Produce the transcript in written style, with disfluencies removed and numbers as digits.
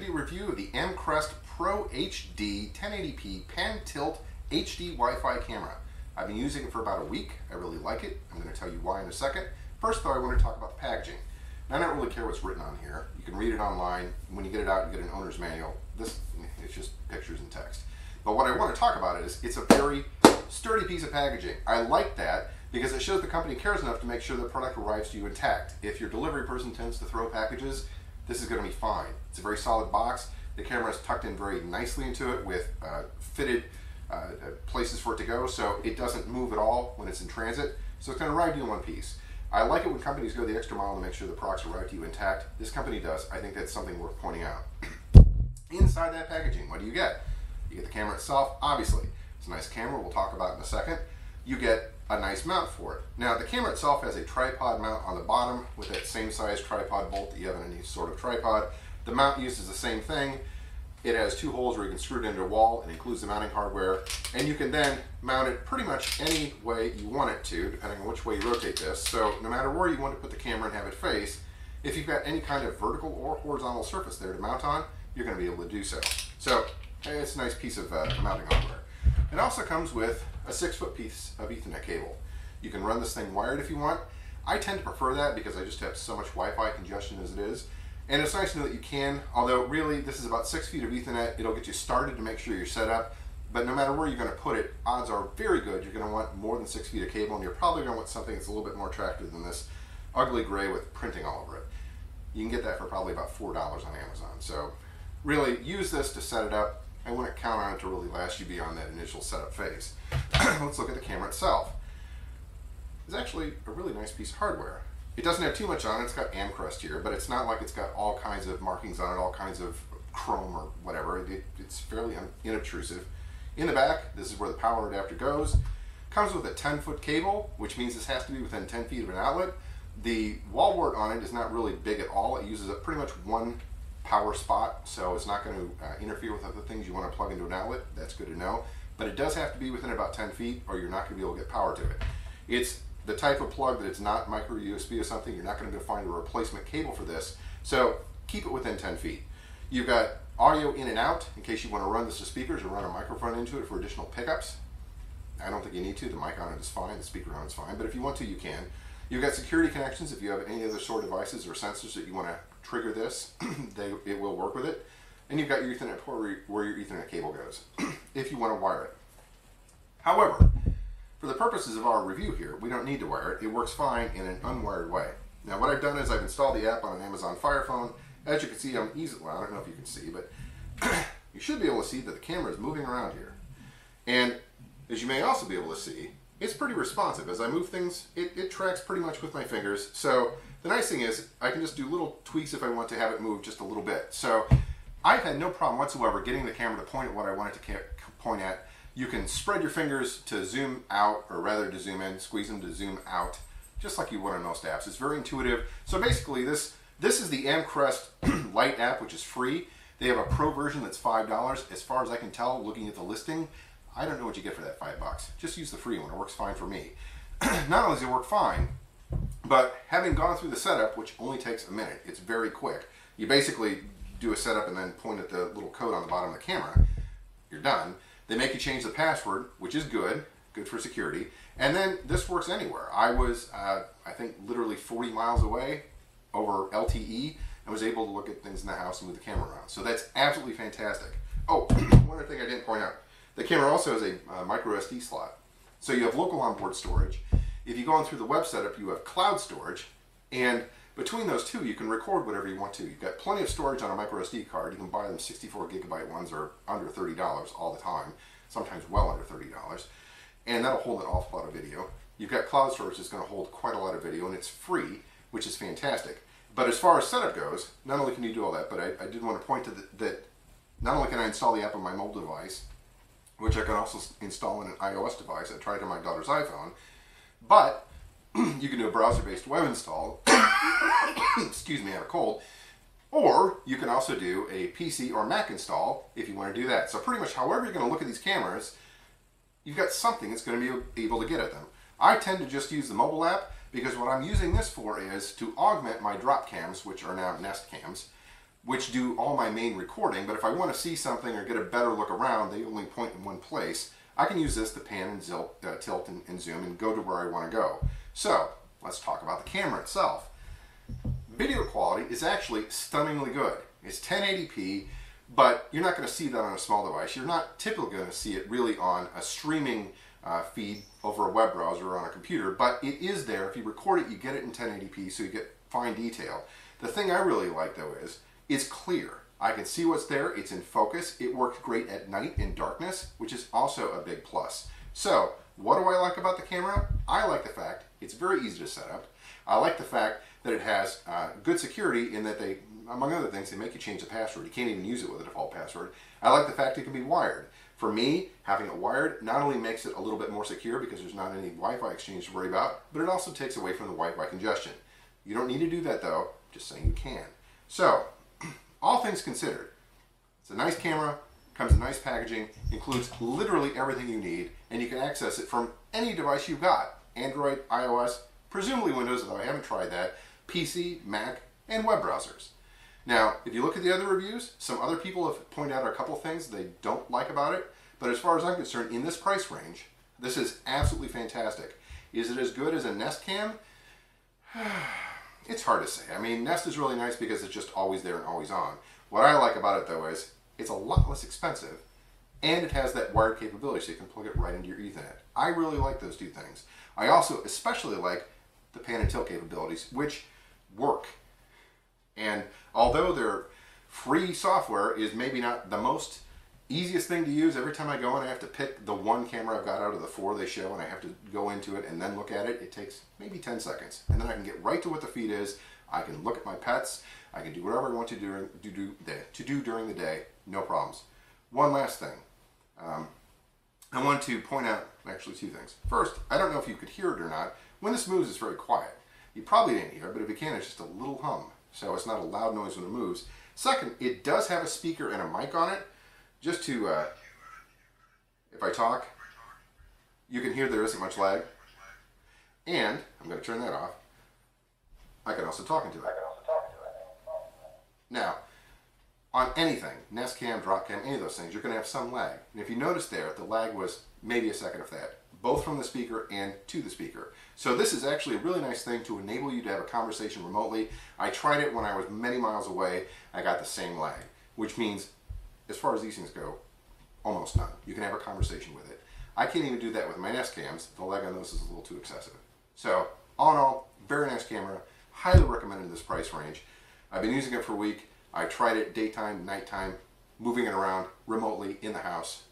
video review of the Amcrest ProHD 1080p pan tilt HD Wi-Fi camera. I've been using it for about a week. I really like it. I'm going to tell you why in a second. First though, I want to talk about the packaging. Now, I don't really care what's written on here. You can read it online. When you get it out, you get an owner's manual. This it's just pictures and text. But what I want to talk about is it's a very sturdy piece of packaging. I like that because it shows the company cares enough to make sure the product arrives to you intact. If your delivery person tends to throw packages, this is going to be fine. It's a very solid box. The camera is tucked in very nicely into it with fitted places for it to go, so it doesn't move at all when it's in transit. So it's going to arrive to you in one piece. I like it when companies go the extra mile to make sure the products arrive to you intact. This company does. I think that's something worth pointing out. Inside that packaging, what do you get? You get the camera itself, obviously. It's a nice camera, we'll talk about in a second. You get a nice mount for it. Now, the camera itself has a tripod mount on the bottom with that same size tripod bolt that you have in any sort of tripod. The mount uses the same thing. It has two holes where you can screw it into a wall. It includes the mounting hardware, and you can then mount it pretty much any way you want it to, depending on which way you rotate this. So no matter where you want to put the camera and have it face, if you've got any kind of vertical or horizontal surface there to mount on, you're going to be able to do so. So it's a nice piece of mounting hardware. It also comes with a 6-foot piece of Ethernet cable. You can run this thing wired if you want. I tend to prefer that because I just have so much Wi-Fi congestion as it is. And it's nice to know that you can, although really this is about 6 feet of Ethernet. It'll get you started to make sure you're set up. But no matter where you're going to put it, odds are very good you're going to want more than 6 feet of cable, and you're probably going to want something that's a little bit more attractive than this ugly gray with printing all over it. You can get that for probably about $4 on Amazon. So really use this to set it up. I wouldn't count on it to really last you beyond that initial setup phase. Let's look at the camera itself. It's actually a really nice piece of hardware. It doesn't have too much on it. It's got Amcrest here, but it's not like it's got all kinds of markings on it, all kinds of chrome or whatever. It's fairly inobtrusive. In the back, this is where the power adapter goes. Comes with a 10-foot cable, which means this has to be within 10 feet of an outlet. The wall wart on it is not really big at all. It uses up pretty much one power spot, so it's not going to interfere with other things you want to plug into an outlet. That's good to know. But it does have to be within about 10 feet or you're not going to be able to get power to it. It's the type of plug that it's not micro USB or something. You're not going to find a replacement cable for this, so keep it within 10 feet. You've got audio in and out in case you want to run this to speakers or run a microphone into it for additional pickups. I don't think you need to. The mic on it is fine, the speaker on it is fine, but if you want to, you can. You've got security connections if you have any other sort of devices or sensors that you want to trigger this, it will work with it. And you've got your Ethernet port where your Ethernet cable goes, if you want to wire it. However, for the purposes of our review here, we don't need to wire it. It works fine in an unwired way. Now, what I've done is I've installed the app on an Amazon Fire Phone. As you can see, I'm easily, well, I don't know if you can see, but you should be able to see that the camera is moving around here. And as you may also be able to see, it's pretty responsive. As I move things, it tracks pretty much with my fingers. So the nice thing is I can just do little tweaks if I want to have it move just a little bit. So I've had no problem whatsoever getting the camera to point at what I want it to point at. You can spread your fingers to zoom out, or rather to zoom in, squeeze them to zoom out, just like you would on most apps. It's very intuitive. So basically this is the Amcrest Lite app, which is free. They have a pro version that's $5. As far as I can tell, looking at the listing, I don't know what you get for that $5. Just use the free one. It works fine for me. Not only does it work fine, but having gone through the setup, which only takes a minute, it's very quick. You basically do a setup and then point at the little code on the bottom of the camera. You're done. They make you change the password, which is good for security. And then this works anywhere. I was, I think, literally 40 miles away over LTE and was able to look at things in the house and move the camera around. So that's absolutely fantastic. Oh, one other thing I didn't point out. The camera also has a micro SD slot. So you have local onboard storage. If you go on through the web setup, you have cloud storage. And between those two, you can record whatever you want to. You've got plenty of storage on a micro SD card. You can buy them 64 gigabyte ones or under $30 all the time, sometimes well under $30. And that'll hold an awful lot of video. You've got cloud storage that's going to hold quite a lot of video, and it's free, which is fantastic. But as far as setup goes, not only can you do all that, but I did want to point to that not only can I install the app on my mobile device, which I can also install on an iOS device. I tried it on my daughter's iPhone, but you can do a browser-based web install. Excuse me, I have a cold. Or you can also do a PC or Mac install if you want to do that. So pretty much however you're going to look at these cameras, you've got something that's going to be able to get at them. I tend to just use the mobile app because what I'm using this for is to augment my drop cams, which are now Nest cams, which do all my main recording, but if I want to see something or get a better look around, they only point in one place. I can use this to pan and tilt and zoom and go to where I want to go. So let's talk about the camera itself. Video quality is actually stunningly good. It's 1080p, but you're not going to see that on a small device. You're not typically going to see it really on a streaming feed over a web browser or on a computer, but it is there. If you record it, you get it in 1080p, so you get fine detail. The thing I really like, though, is it's clear. I can see what's there. It's in focus. It works great at night in darkness, which is also a big plus. So what do I like about the camera? I like the fact it's very easy to set up. I like the fact that it has good security in that they, among other things, they make you change the password. You can't even use it with a default password. I like the fact it can be wired. For me, having it wired not only makes it a little bit more secure because there's not any Wi-Fi exchange to worry about, but it also takes away from the Wi-Fi congestion. You don't need to do that though, just saying you can. So, all things considered, it's a nice camera, comes in nice packaging, includes literally everything you need, and you can access it from any device you've got. Android, iOS, presumably Windows, though I haven't tried that, PC, Mac, and web browsers. Now, if you look at the other reviews, some other people have pointed out a couple things they don't like about it, but as far as I'm concerned, in this price range, this is absolutely fantastic. Is it as good as a Nest Cam? It's hard to say. I mean, Nest is really nice because it's just always there and always on. What I like about it, though, is it's a lot less expensive, and it has that wired capability, so you can plug it right into your Ethernet. I really like those two things. I also especially like the pan and tilt capabilities, which work. And although their free software is maybe not the most easiest thing to use, every time I go in I have to pick the one camera I've got out of the 4 they show, and I have to go into it and then look at it. It takes maybe 10 seconds. And then I can get right to what the feed is. I can look at my pets. I can do whatever I want to do during the day. No problems. One last thing. I want to point out actually 2 things. First, I don't know if you could hear it or not. When this moves, it's very quiet. You probably didn't hear it, but if you can, it's just a little hum. So it's not a loud noise when it moves. Second, it does have a speaker and a mic on it. Just to, if I talk, you can hear there isn't much lag. And, I'm going to turn that off, I can also talk into it. Now, on anything, Nest Cam, Drop Cam, any of those things, you're going to have some lag. And if you notice there, the lag was maybe a second of that, both from the speaker and to the speaker. So this is actually a really nice thing to enable you to have a conversation remotely. I tried it when I was many miles away. I got the same lag, which means, as far as these things go, almost none. You can have a conversation with it. I can't even do that with my Nest Cams. The lag on those is a little too excessive. So, all in all, very nice camera. Highly recommended in this price range. I've been using it for a week. I tried it daytime, nighttime, moving it around remotely in the house.